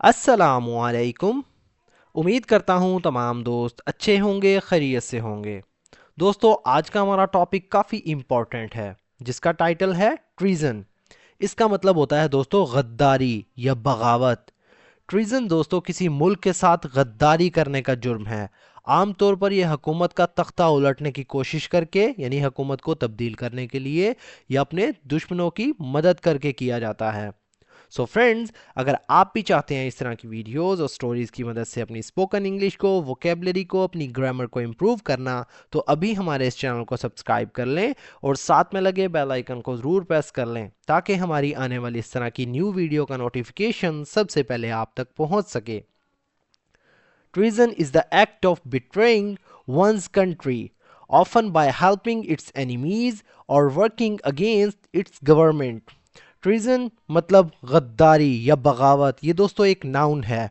अस्सलामुअलैकुम। उम्मीद करता हूँ तमाम दोस्त अच्छे होंगे, खैरियत से होंगे। दोस्तों, आज का हमारा टॉपिक काफ़ी इम्पोर्टेंट है, जिसका टाइटल है ट्रीज़न। इसका मतलब होता है दोस्तों गद्दारी या बगावत। ट्रीज़न दोस्तों किसी मुल्क के साथ गद्दारी करने का जुर्म है। आमतौर पर यह हुकूमत का तख्ता उलटने की कोशिश करके, यानी हुकूमत को तब्दील करने के लिए, या अपने दुश्मनों की मदद करके किया जाता है। सो फ्रेंड्स, अगर आप भी चाहते हैं इस तरह की वीडियोस और स्टोरीज की मदद से अपनी स्पोकन इंग्लिश को, वोकेबलरी को, अपनी ग्रामर को इम्प्रूव करना, तो अभी हमारे इस चैनल को सब्सक्राइब कर लें और साथ में लगे बेल आइकन को ज़रूर प्रेस कर लें, ताकि हमारी आने वाली इस तरह की न्यू वीडियो का नोटिफिकेशन सबसे पहले आप तक पहुंच सके। Treason is the act of betraying one's country, often by helping its enemies or working against its government. Treason मतलब गद्दारी या बगावत, ये दोस्तों एक नाउन है।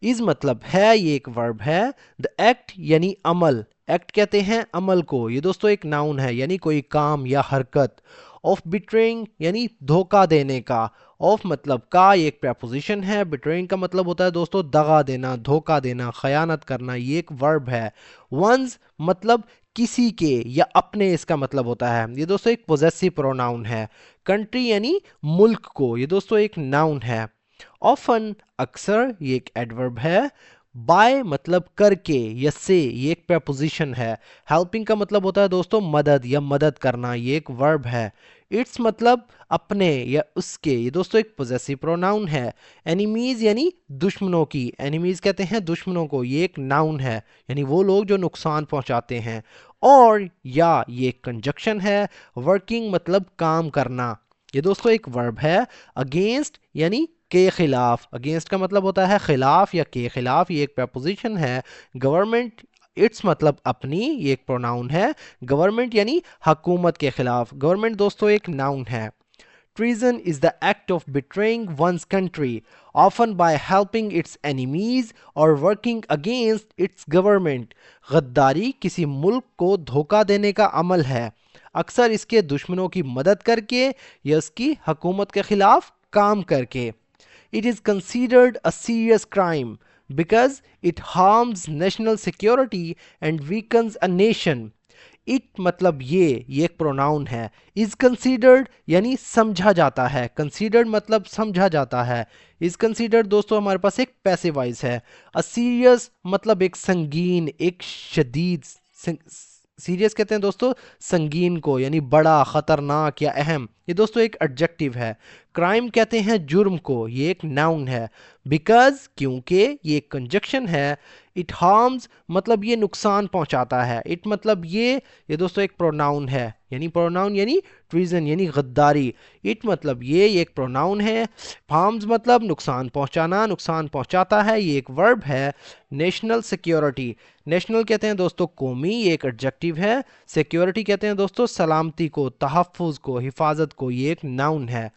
इस मतलब है, ये एक वर्ब है। द एक्ट यानी अमल, एक्ट कहते हैं अमल को, ये दोस्तों एक नाउन है, यानी कोई काम या हरकत। ऑफ बिट्रेइंग यानी धोखा देने का। ऑफ मतलब का, ये एक प्रपोजिशन है। बिट्रेइंग का मतलब होता है दोस्तों दगा देना, धोखा देना, खयानत करना, ये एक वर्ब है। वंस मतलब किसी के या अपने, इसका मतलब होता है। ये दोस्तों एक पोजेसिव प्रोनाउन है। कंट्री यानी मुल्क को, ये दोस्तों एक नाउन है। ऑफन अक्सर, ये एक एडवर्ब है। बाय मतलब करके या से, ये एक प्रपोजिशन है। हेल्पिंग का मतलब होता है दोस्तों मदद या मदद करना, ये एक वर्ब है। इट्स मतलब अपने या उसके, ये दोस्तों एक पोजेसिव प्रोनाउन है। एनिमीज यानी दुश्मनों की, एनिमीज कहते हैं दुश्मनों को, ये एक नाउन है, यानी वो लोग जो नुकसान पहुंचाते हैं। और या, ये एक कंजक्शन है। वर्किंग मतलब काम करना, ये दोस्तों एक वर्ब है। अगेंस्ट यानी के खिलाफ, अगेंस्ट का मतलब होता है खिलाफ या के खिलाफ, ये एक प्रपोजिशन है। गवर्नमेंट, इट्स मतलब अपनी, ये एक प्रोनाउन है। गवर्नमेंट यानी हुकूमत के खिलाफ, गवर्नमेंट दोस्तों एक नाउन है। Treason is the act of betraying one's country, often by helping its enemies or working against its government. गद्दारी किसी मुल्क को धोखा देने का अमल है, अक्सर इसके दुश्मनों की मदद करके या उसकी हुकूमत के खिलाफ काम करके। It is considered a serious crime because it harms national security and weakens a nation. It मतलब ये एक प्रोनाउन है। इज कंसीडर्ड यानी समझा जाता है, कंसीडर्ड मतलब समझा जाता है। इज कंसीडर्ड दोस्तों हमारे पास एक पैसिव वॉइस है। अ सीरियस मतलब एक संगीन, एक शदीद। सीरियस कहते हैं दोस्तों संगीन को, यानी बड़ा, खतरनाक या अहम, ये दोस्तों एक एडजेक्टिव है। क्राइम कहते हैं जुर्म को, ये एक नाउन है। बिकॉज क्योंकि, ये एक कंजक्शन है। इट हार्म्स मतलब ये नुकसान पहुंचाता है। इट मतलब ये दोस्तों एक प्रोनाउन है, यानी प्रोनाउन यानी ट्रीजन यानी गद्दारी। इट मतलब ये एक प्रोनाउन है। हार्म्स मतलब नुकसान पहुंचाना, नुकसान पहुंचाता है, ये एक वर्ब है। नेशनल सिक्योरिटी, नेशनल कहते हैं दोस्तों कौमी, ये एक एडजेक्टिव है। सिक्योरिटी कहते हैं दोस्तों सलामती को, तहफ़्फ़ुज़ को, हिफाजत को, ये एक नाउन है।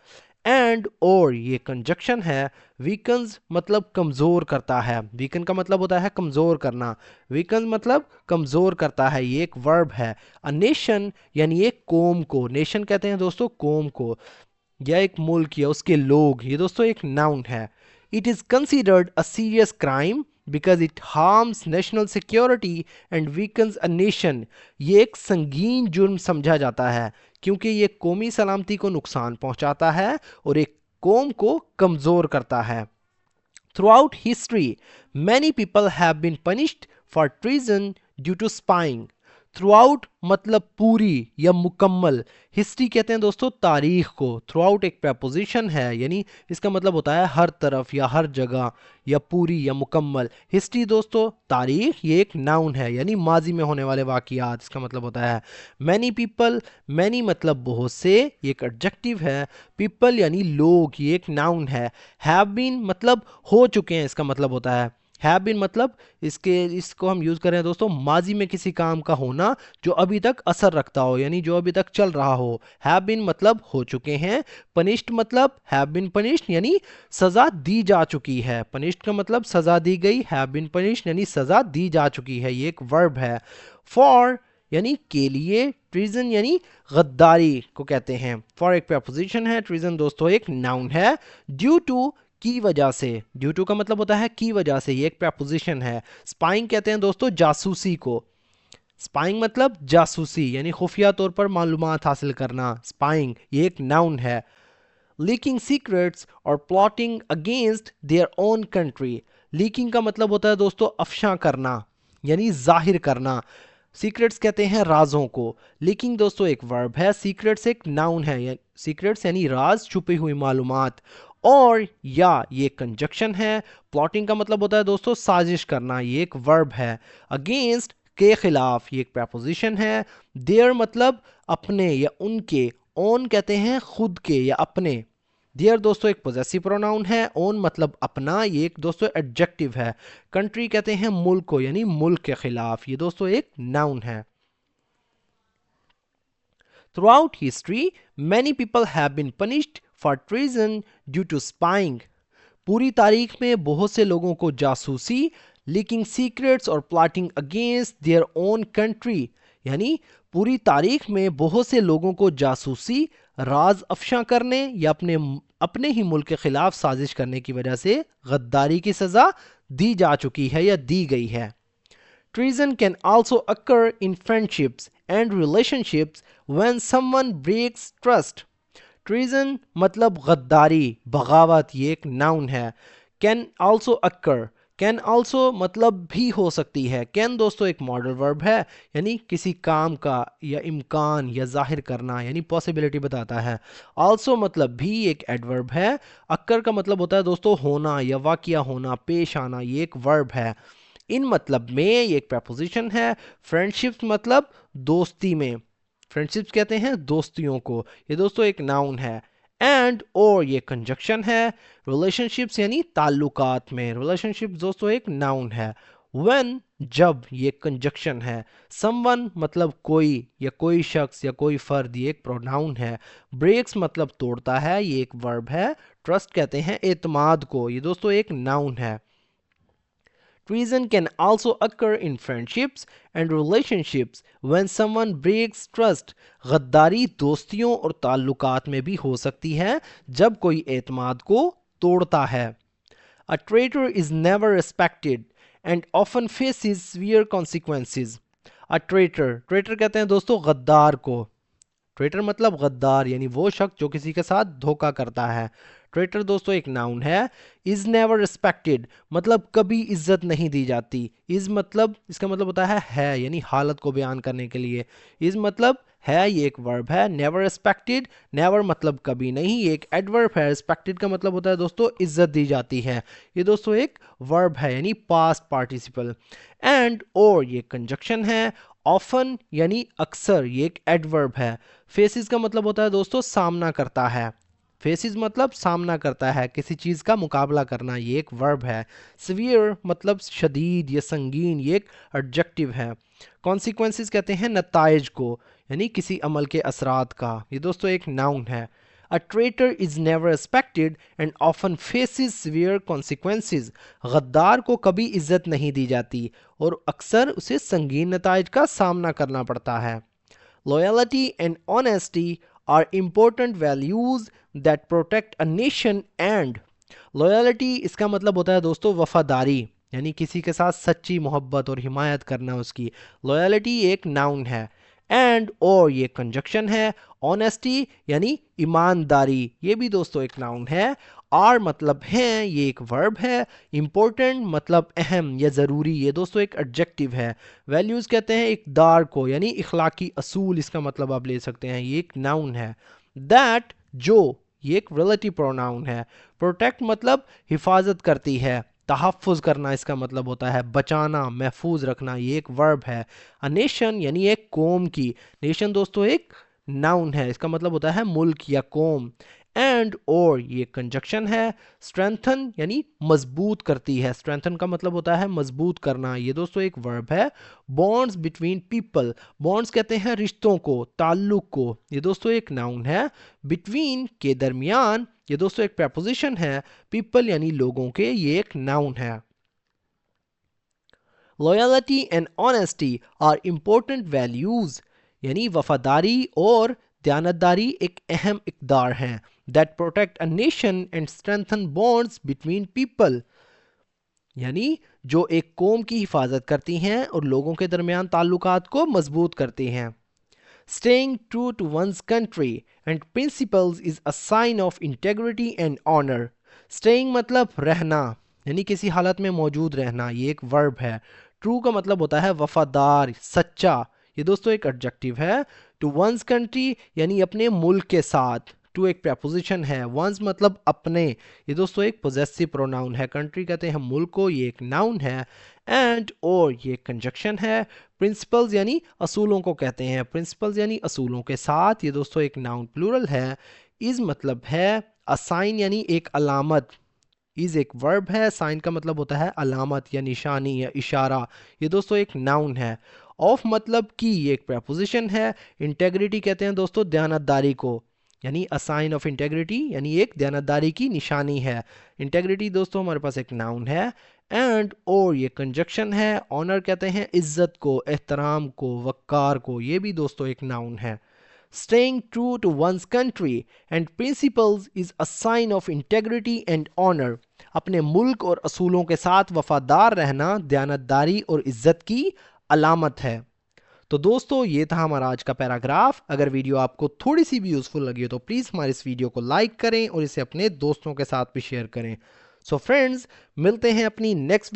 एंड और, ये कंजक्शन है। वीकन्स मतलब कमज़ोर करता है, वीकन का मतलब होता है कमज़ोर करना। वीकन्स मतलब कमज़ोर करता है, ये एक वर्ब है। अ नेशन यानी एक कौम को, नेशन कहते हैं दोस्तों कौम को, या एक मुल्क या उसके लोग, ये दोस्तों एक नाउन है। It is considered a serious crime because it harms national security and weakens a nation. ये एक संगीन जुर्म समझा जाता है क्योंकि ये कौमी सलामती को नुकसान पहुंचाता है और एक कौम को कमज़ोर करता है। Throughout history, many people have been punished for treason due to spying. Throughout मतलब पूरी या मुकम्मल। हिस्ट्री कहते हैं दोस्तों तारीख को। थ्रूआउट एक प्रपोजिशन है, यानी इसका मतलब होता है हर तरफ या हर जगह या पूरी या मुकम्मल। हिस्ट्री दोस्तों तारीख, ये एक नाउन है, यानी माजी में होने वाले वाक़ियात, इसका मतलब होता है। मैनी पीपल, मैनी मतलब बहुत से, ये एक एडजेक्टिव है। पीपल यानी लोग, ये एक नाउन है। हैव बीन मतलब हो चुके हैं, इसका मतलब होता है। हैव बीन मतलब इसको हम यूज़ कर रहे हैं दोस्तों माजी में किसी काम का होना जो अभी तक असर रखता हो, यानी जो अभी तक चल रहा हो। हैव बीन मतलब हो चुके हैं। पनिश्ड मतलब हैव बीन पनिश्ड यानी सज़ा दी जा चुकी है। पनिश्ड का मतलब सज़ा दी गई, हैव बीन पनिश्ड यानी सज़ा दी जा चुकी है, ये एक वर्ब है। फॉर यानी के लिए, ट्रीजन यानी गद्दारी को कहते हैं। फॉर एक प्रपोजिशन है, ट्रीजन दोस्तों एक नाउन है। ड्यू टू की वजह से, ड्यू टू का मतलब होता है की वजह से, ये एक प्रपोजिशन है। स्पाइंग कहते हैं दोस्तों जासूसी को। स्पाइंग मतलब जासूसी यानी खुफिया तौर पर मालूमात हासिल करना। स्पाइंग ये एक नाउन है। लीकिंग सीक्रेट्स और plotting against their own country. Leaking का मतलब होता है दोस्तों अफशा करना यानी जाहिर करना। सीक्रेट्स कहते हैं राजों को। लीकिंग दोस्तों एक वर्ब है, सीक्रेट्स एक नाउन है। सीक्रेट्स यानी राज, छुपी हुई मालूमात। और या ये कंजक्शन है। प्लॉटिंग का मतलब होता है दोस्तों साजिश करना, ये एक वर्ब है। अगेंस्ट के खिलाफ ये एक प्रपोजिशन है। देयर मतलब अपने या उनके। ओन कहते हैं खुद के या अपने। देयर दोस्तों एक पोजेसिव प्रोनाउन है। ओन मतलब अपना, ये एक दोस्तों एडजेक्टिव है। कंट्री कहते हैं मुल्क को यानी मुल्क के खिलाफ, ये दोस्तों एक नाउन है। Throughout history, many people have been punished for treason due to spying. पूरी तारीख में बहुत से लोगों को जासूसी, लीकिंग सीक्रेट्स और plotting against their own country, यानी पूरी तारीख में बहुत से लोगों को जासूसी, राज अफशा करने या अपने अपने ही मुल्क के खिलाफ साजिश करने की वजह से गद्दारी की सजा दी जा चुकी है या दी गई है। Treason can also occur in friendships and relationships when someone breaks trust. Treason मतलब गद्दारी, बगावत, ये एक नाउन है। Can also occur, can also मतलब भी हो सकती है। कैन दोस्तों एक मॉडल वर्ब है यानी किसी काम का या इम्कान या जाहिर करना यानी पॉसिबिलिटी बताता है। ऑल्सो मतलब भी एक एडवर्ब है। अक्कर का मतलब होता है दोस्तों होना या वाकया होना, पेश आना, ये एक वर्ब है। इन मतलब में ये एक प्रपोजिशन है। फ्रेंडशिप मतलब दोस्ती में, फ्रेंडशिप्स कहते हैं दोस्तियों को, ये दोस्तों एक नाउन है। एंड और ये कंजक्शन है। रिलेशनशिप्स यानी ताल्लुकात में, रिलेशनशिप दोस्तों एक नाउन है। व्हेन जब, ये कंजक्शन है। समवन मतलब कोई या कोई शख्स या कोई फर्द, ये एक प्रोनाउन है। ब्रेक्स मतलब तोड़ता है, ये एक वर्ब है। ट्रस्ट कहते हैं एतमाद को, ये दोस्तों एक नाउन है। Treason can also occur in friendships and relationships when someone breaks trust. गद्दारी दोस्तियों और ताल्लुकात में भी हो सकती है जब कोई एतमाद को तोड़ता है। A traitor is never respected and often faces severe consequences. A traitor, traitor कहते हैं दोस्तों गद्दार को। ट्रेटर मतलब गद्दार यानी वो शख्स जो किसी के साथ धोखा करता है। ट्रेटर दोस्तों एक नाउन है। इज नेवर रिस्पेक्टेड मतलब कभी इज्जत नहीं दी जाती। इज मतलब इसका मतलब होता है यानी हालत को बयान करने के लिए। इज मतलब है, ये एक वर्ब है। नेवर रिस्पेक्टेड, नेवर मतलब कभी नहीं, ये एक एडवर्ब है। रिस्पेक्टेड का मतलब होता है दोस्तों इज्जत दी जाती है, ये दोस्तों एक वर्ब है यानी पास्ट पार्टिसिपल। एंड और ये कंजक्शन है। ऑफन यानी अक्सर, ये एक एडवर्ब है। फेसिस का मतलब होता है दोस्तों सामना करता है। फेसिस मतलब सामना करता है, किसी चीज का मुकाबला करना, ये एक वर्ब है। सिवियर मतलब शदीद या संगीन, ये एक एडजेक्टिव है। कॉन्सिक्वेंसेस कहते हैं नताइज को यानी किसी अमल के असरात का, ये दोस्तों एक नाउन है। A traitor is never respected and often faces severe consequences. गद्दार को कभी इज्जत नहीं दी जाती और अक्सर उसे संगीन नताइज का सामना करना पड़ता है। Loyalty and honesty are important values that protect a nation and loyalty इसका मतलब होता है दोस्तों वफादारी यानी किसी के साथ सच्ची मोहब्बत और हिमायत करना उसकी। लॉयल्टी एक नाउन है। एंड और ये कंजक्शन है। ऑनेस्टी यानी ईमानदारी, ये भी दोस्तों एक नाउन है। आर मतलब है, ये एक वर्ब है। इंपॉर्टेंट मतलब अहम या ज़रूरी, ये दोस्तों एक एडजेक्टिव है। वैल्यूज़ कहते हैं इकदार को यानी इखलाकी असूल, इसका मतलब आप ले सकते हैं, ये एक नाउन है। दैट जो, ये एक रिलेटिव प्रोनाउन है। प्रोटेक्ट मतलब हिफाजत करती है। तहफ़्फ़ुज़ करना इसका मतलब होता है बचाना, महफूज रखना, ये एक वर्ब है। अ नेशन यानी एक कौम की, नेशन दोस्तों एक नाउन है, इसका मतलब होता है मुल्क या कौम। एंड और ये कंजक्शन है। स्ट्रेंथन यानी मजबूत करती है, स्ट्रेंथन का मतलब होता है मजबूत करना, ये दोस्तों एक वर्ब है। बॉन्ड्स बिटवीन पीपल, बॉन्ड्स कहते हैं रिश्तों को, ताल्लुक को, ये दोस्तों एक नाउन है। बिटवीन के दरमियान, ये दोस्तों एक प्रपोजिशन है। पीपल यानी लोगों के, ये एक नाउन है। Loyalty and honesty are important values यानी वफादारी और दयानतदारी एक अहम इकदार हैं। that protect a nation and strengthen bonds between people। यानी जो एक कौम की हिफाजत करती हैं और लोगों के दरमियान ताल्लुकात को मजबूत करती हैं। Staying true to one's country and principles is a sign of integrity and honor। Staying मतलब रहना, यानी किसी हालत में मौजूद रहना, ये एक वर्ब है। ट्रू का मतलब होता है वफादार, सच्चा, ये दोस्तों एक एडजेक्टिव है। टू वंस कंट्री यानी अपने मुल्क के साथ। टू एक प्रपोजिशन है, वंस मतलब अपने, ये दोस्तों एक पोजेसिव प्रोनाउन है। कंट्री कहते हैं हम मुल्क को, ये एक नाउन है। एंड और ये कंजक्शन है। प्रिंसिपल्स यानी असूलों को कहते हैं, प्रिंसिपल्स यानी असूलों के साथ, ये दोस्तों एक नाउन प्लूरल है। इज मतलब है असाइन यानी एक अलामत, इज एक वर्ब है, साइन का मतलब होता है अलामत या निशानी या इशारा, ये दोस्तों एक नाउन है। ऑफ मतलब की, ये एक प्रपोजिशन है। इंटेग्रिटी कहते हैं दोस्तों दयानतदारी को, यानी अ साइन ऑफ इंटेग्रिटी यानी एक दयानतदारी की निशानी है। इंटेग्रिटी दोस्तों हमारे पास एक नाउन है। एंड और ये कंजक्शन है। ऑनर कहते हैं इज्जत को, एहतराम को, वक़ार को, ये भी दोस्तों एक नाउन है। Staying true to one's country and principles is a sign of integrity and honor। अपने मुल्क और असूलों के साथ वफादार रहना दयानतदारी और इज्जत की अलामत है। तो दोस्तों ये था हमारा आज का पैराग्राफ। अगर वीडियो आपको थोड़ी सी भी यूज़फुल लगी हो तो प्लीज़ हमारे इस वीडियो को लाइक करें और इसे अपने दोस्तों के साथ भी शेयर करें। सो फ्रेंड्स, मिलते हैं अपनी नेक्स्ट